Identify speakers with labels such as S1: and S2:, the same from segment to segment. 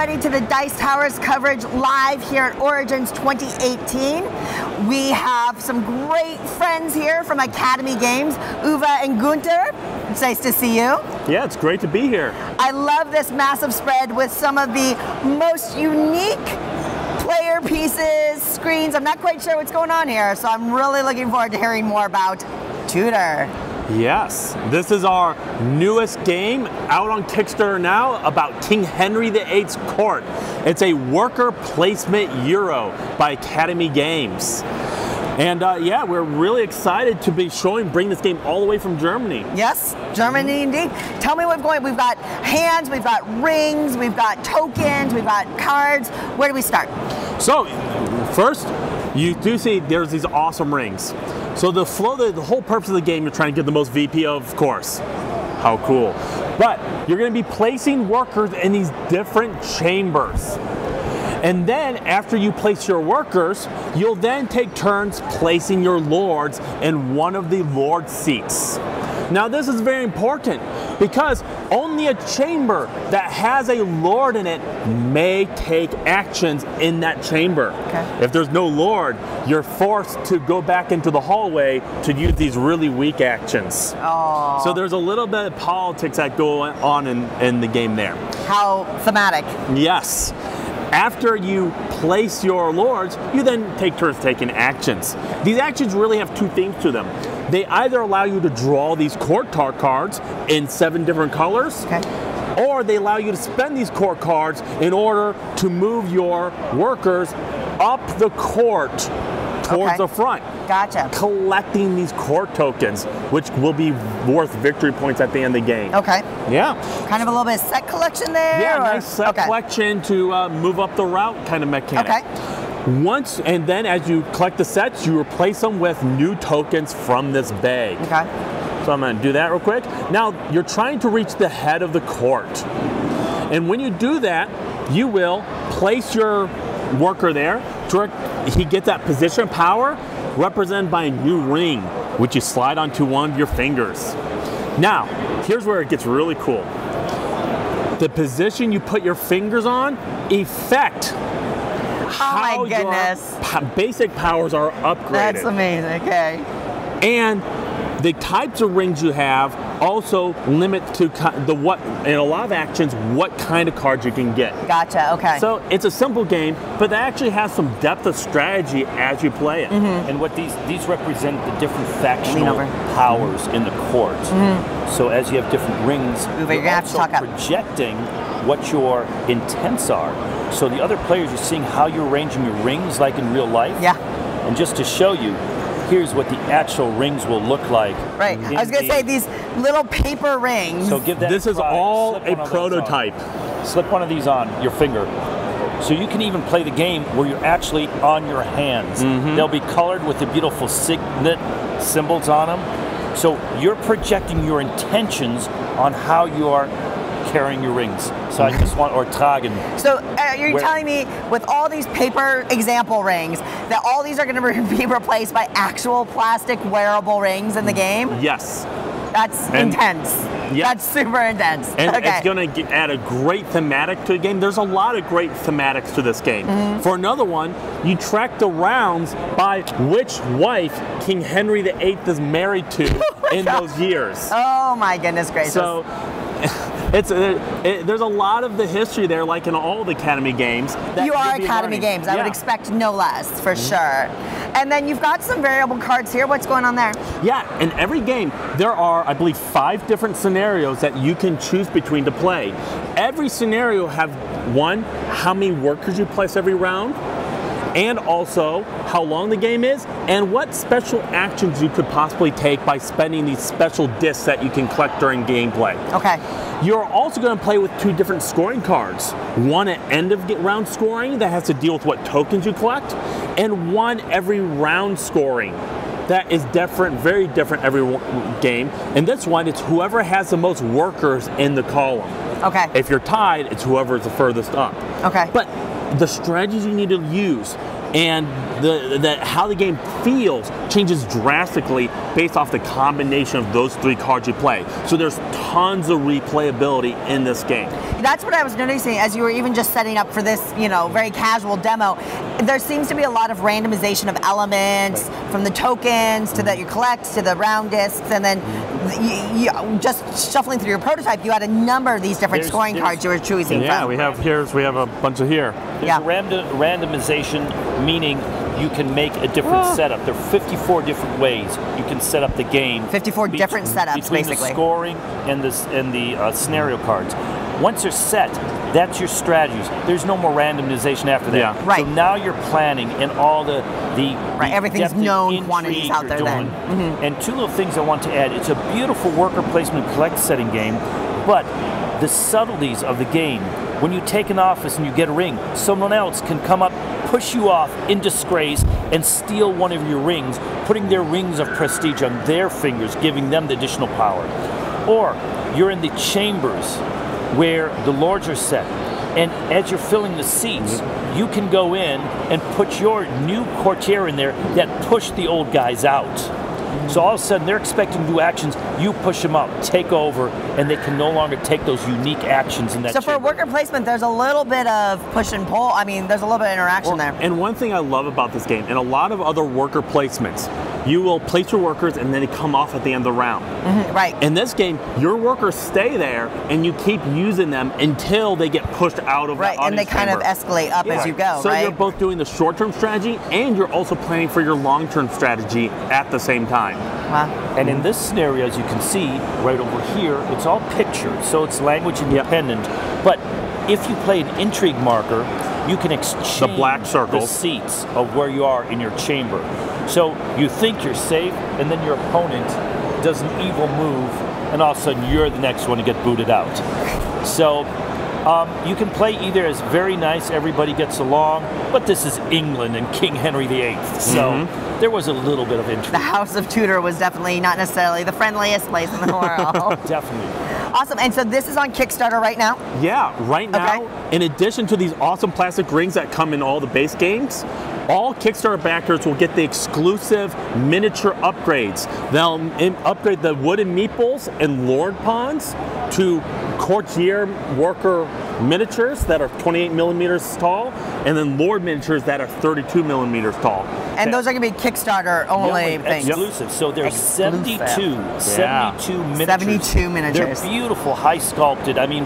S1: everybody to the Dice Towers coverage live here at Origins 2018. We have some great friends here from Academy Games, Uwe and Gunther. It's nice to see you.
S2: Yeah, it's great to be here.
S1: I love this massive spread with some of the most unique player pieces, screens. I'm not quite sure what's going on here, so I'm really looking forward to hearing more about Tudor.
S2: Yes, this is our newest game out on Kickstarter now about King Henry VIII's court. It's a worker placement Euro by Academy Games. And yeah, we're really excited to be bring this game all the way from Germany.
S1: Yes, Germany indeed. Tell me what's going on. We've got hands, we've got rings, we've got tokens, we've got cards. Where do we start?
S2: So, first, you do see there's these awesome rings. So the whole purpose of the game, you're trying to get the most VP, of course. How cool. But you're going to be placing workers in these different chambers. And then after you place your workers, you'll then take turns placing your lords in one of the lord seats. Now this is very important because only a chamber that has a lord in it may take actions in that chamber.
S1: Okay.
S2: If there's no lord, you're forced to go back into the hallway to use these really weak actions.
S1: Oh.
S2: So there's a little bit of politics that go on in the game there.
S1: How thematic.
S2: Yes. After you place your lords, you then take turns taking actions. These actions really have two themes to them. They either allow you to draw these court cards in 7 different colors,
S1: okay,
S2: or they allow you to spend these court cards in order to move your workers up the court towards the front.
S1: Gotcha.
S2: Collecting these court tokens, which will be worth victory points at the end of the game.
S1: Okay.
S2: Yeah.
S1: Kind of a little bit of set collection there?
S2: Yeah, nice set collection to move up the route kind of mechanic.
S1: Okay.
S2: And then as you collect the sets, you replace them with new tokens from this bag.
S1: Okay.
S2: So I'm going to do that real quick. Now, you're trying to reach the head of the court. And when you do that, you will place your worker there. He gets that position of power represented by a new ring, which you slide onto one of your fingers. Now, here's where it gets really cool. The position you put your fingers on affect how your basic powers are upgraded.
S1: That's amazing, okay.
S2: And the types of rings you have also limit to in a lot of actions what kind of cards you can get.
S1: Gotcha, okay.
S2: So it's a simple game, but that actually has some depth of strategy as you play it.
S1: Mm-hmm.
S3: And what these represent the different factional powers in the court. Mm-hmm. So as you have different rings,
S1: you're also
S3: projecting what your intents are. So the other players are seeing how you're arranging your rings like in real life.
S1: Yeah.
S3: And just to show you, here's what the actual rings will look like.
S1: Right. I was going to say these little paper rings.
S3: So give that
S2: This is all a prototype.
S3: Slip one of these on your finger. So you can even play the game where you're actually on your hands. Mm-hmm. They'll be colored with the beautiful signet symbols on them. So you're projecting your intentions on how you are carrying your rings. So I just want, or tragen.
S1: So you're telling me with all these paper example rings that all these are going to be replaced by actual plastic wearable rings in the game?
S2: Yes.
S1: That's intense.
S2: Yep.
S1: That's super intense.
S2: And it's going to add a great thematic to the game. There's a lot of great thematics to this game. Mm-hmm. For another one, you track the rounds by which wife King Henry VIII is married to in those years.
S1: Oh my goodness gracious.
S2: So there's a lot of the history there, like in all the Academy games.
S1: You are Academy Games. I would expect no less, for sure. And then you've got some variable cards here. What's going on there?
S2: Yeah, in every game, there are, I believe, 5 different scenarios that you can choose between to play. Every scenario have, one, how many workers you place every round, and also how long the game is, and what special actions you could possibly take by spending these special discs that you can collect during gameplay.
S1: Okay.
S2: You're also going to play with 2 different scoring cards. One at end of round scoring that has to deal with what tokens you collect, and one every round scoring. That is different, very different every game. And this one, it's whoever has the most workers in the column.
S1: Okay.
S2: If you're tied, it's whoever is the furthest up.
S1: Okay.
S2: But the strategies you need to use and how the game feels changes drastically based off the combination of those 3 cards you play. So there's tons of replayability in this game.
S1: That's what I was noticing as you were even just setting up for this, very casual demo. There seems to be a lot of randomization of elements, from the tokens to that you collect to the round discs, and then you just shuffling through your prototype, you had a number of these different scoring cards you were choosing from.
S2: Yeah, we have a bunch of here.
S3: There's randomization, meaning you can make a different setup. There are 54 different ways you can set up the game.
S1: 54 different setups,
S3: between
S1: basically.
S3: The scoring and the scenario cards. Once they're set, that's your strategies. There's no more randomization after that.
S2: Yeah.
S1: Right.
S3: So now you're planning and all the
S1: everything's known quantities out there then.
S3: And 2 little things I want to add. It's a beautiful worker placement collect setting game, but the subtleties of the game. When you take an office and you get a ring, someone else can come up, push you off in disgrace, and steal one of your rings, putting their rings of prestige on their fingers, giving them the additional power. Or you're in the chambers where the lords are set, and as you're filling the seats, you can go in and put your new courtier in there that push the old guys out. So all of a sudden, they're expecting new actions. You push them up, take over, and they can no longer take those unique actions in that.
S1: So for worker placement, there's a little bit of push and pull. I mean, there's a little bit of interaction there.
S2: And one thing I love about this game, and a lot of other worker placements, you will place your workers and then they come off at the end of the round.
S1: Right.
S2: In this game, your workers stay there and you keep using them until they get pushed out of the audience
S1: and they kind of escalate up as you go,
S2: so you're both doing the short-term strategy and you're also planning for your long-term strategy at the same time.
S1: Wow.
S3: And in this scenario, as you can see right over here, it's all pictured, so it's language independent. But if you play an intrigue marker, you can exchange
S2: the black circles,
S3: the seats of where you are in your chamber. So you think you're safe, and then your opponent does an evil move, and all of a sudden you're the next one to get booted out. So you can play either as very nice, everybody gets along, but this is England and King Henry VIII, so there was a little bit of intrigue.
S1: The House of Tudor was definitely not necessarily the friendliest place in the world.
S3: Definitely.
S1: Awesome, and so this is on Kickstarter right now?
S2: Yeah, right now, in addition to these awesome plastic rings that come in all the base games, all Kickstarter backers will get the exclusive miniature upgrades. They'll upgrade the wooden meeples and lord pawns to courtier worker miniatures that are 28 millimeters tall, and then lord miniatures that are 32 millimeters tall.
S1: And those are going to be Kickstarter only things.
S3: Exclusive. So there's 72 miniatures.
S1: 72 miniatures.
S3: They're beautiful, high sculpted. I mean,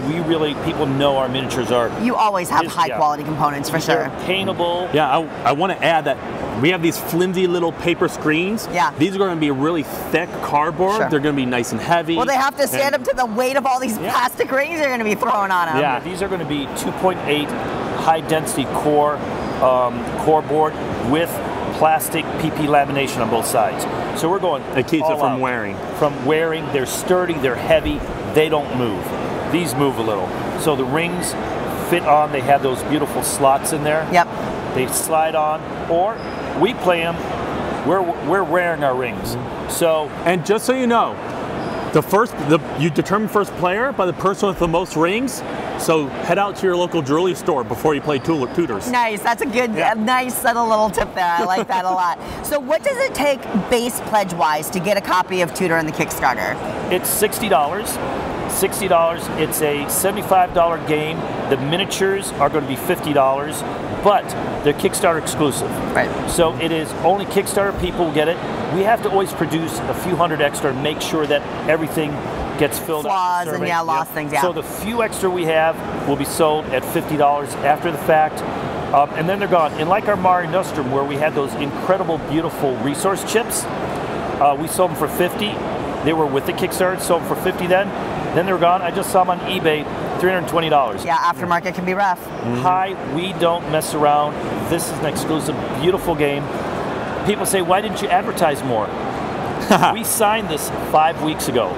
S3: people know our miniatures are.
S1: You always have high quality components for sure.
S3: They're paintable.
S2: Yeah, I want to add that we have these flimsy little paper screens.
S1: Yeah.
S2: These are going to be really thick cardboard.
S1: Sure.
S2: They're going to be nice and heavy.
S1: Well, they have to stand up to the weight of all these plastic rings you're going to be throwing on them.
S3: Yeah, these are going to be 2.8 high density core board with plastic PP lamination on both sides. So we're going.
S2: It keeps it from
S3: out.
S2: wearing.
S3: From wearing, they're sturdy, they're heavy, they don't move. These move a little. So the rings fit on, they have those beautiful slots in there.
S1: Yep.
S3: They slide on, or we play them, we're wearing our rings. So,
S2: and just so you know, you determine first player by the person with the most rings. So head out to your local jewelry store before you play Tudors.
S1: Nice, that's a good, nice subtle little tip there. I like that a lot. So what does it take base pledge-wise to get a copy of Tudor in the Kickstarter?
S3: It's $60. $60. It's a $75 game. The miniatures are going to be $50, but they're Kickstarter exclusive.
S1: Right.
S3: So it is only Kickstarter people get it. We have to always produce a few hundred extra and make sure that everything gets filled out.
S1: Flaws and lost things,
S3: So the few extra we have will be sold at $50 after the fact, and then they're gone. And like our Mare Nostrum, where we had those incredible, beautiful resource chips, we sold them for $50. They were with the Kickstarter, sold them for $50 then they were gone. I just saw them on eBay, $320.
S1: Yeah, aftermarket can be rough.
S3: Hi, we don't mess around. This is an exclusive, beautiful game. People say, why didn't you advertise more? We signed this 5 weeks ago.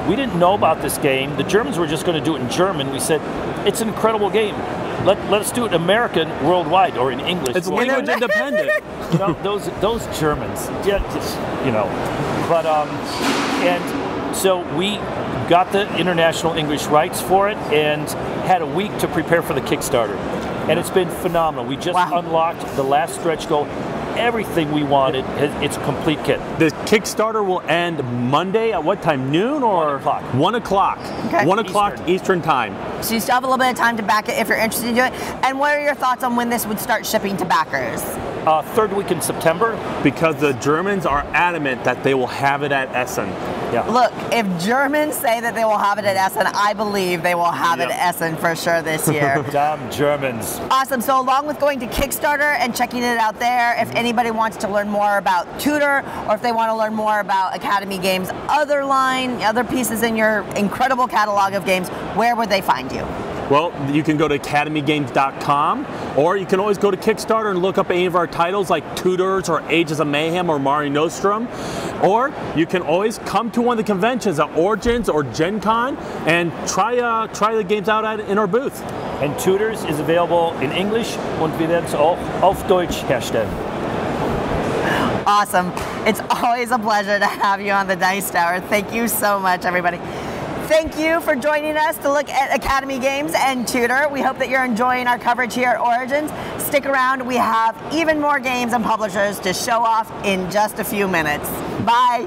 S3: We didn't know about this game. The Germans were just going to do it in German. We said, it's an incredible game. Let us do it in American, worldwide, or in English.
S2: It's language independent.
S3: You know, those Germans, you know. But, and so we got the international English rights for it and had a week to prepare for the Kickstarter. and it's been phenomenal. We just
S1: Wow.
S3: unlocked the last stretch goal. Everything we wanted, it's a complete kit.
S2: The Kickstarter will end Monday at what time? Noon or
S3: 1 o'clock.
S2: 1 o'clock.
S1: Okay.
S2: 1 o'clock Eastern time.
S1: So you still have a little bit of time to back it if you're interested in doing it. And what are your thoughts on when this would start shipping to backers?
S3: Third week in September.
S2: Because the Germans are adamant that they will have it at Essen.
S3: Yeah.
S1: Look, if Germans say that they will have it at Essen, I believe they will have it
S3: Yep.
S1: at Essen for sure this year.
S3: Damn Germans.
S1: Awesome. So along with going to Kickstarter and checking it out there, if anybody wants to learn more about Tudor, or if they want to learn more about Academy Games' other line, other pieces in your incredible catalog of games, where would they find you?
S2: Well, you can go to academygames.com, or you can always go to Kickstarter and look up any of our titles like Tudors or Ages of Mayhem or Mare Nostrum. Or you can always come to one of the conventions at Origins or Gen Con and try the games out in our booth.
S3: And Tudors is available in English und wir werden es auch auf Deutsch herstellen.
S1: Awesome. It's always a pleasure to have you on the Dice Tower. Thank you so much, everybody. Thank you for joining us to look at Academy Games and Tudor. We hope that you're enjoying our coverage here at Origins. Stick around. We have even more games and publishers to show off in just a few minutes. Bye.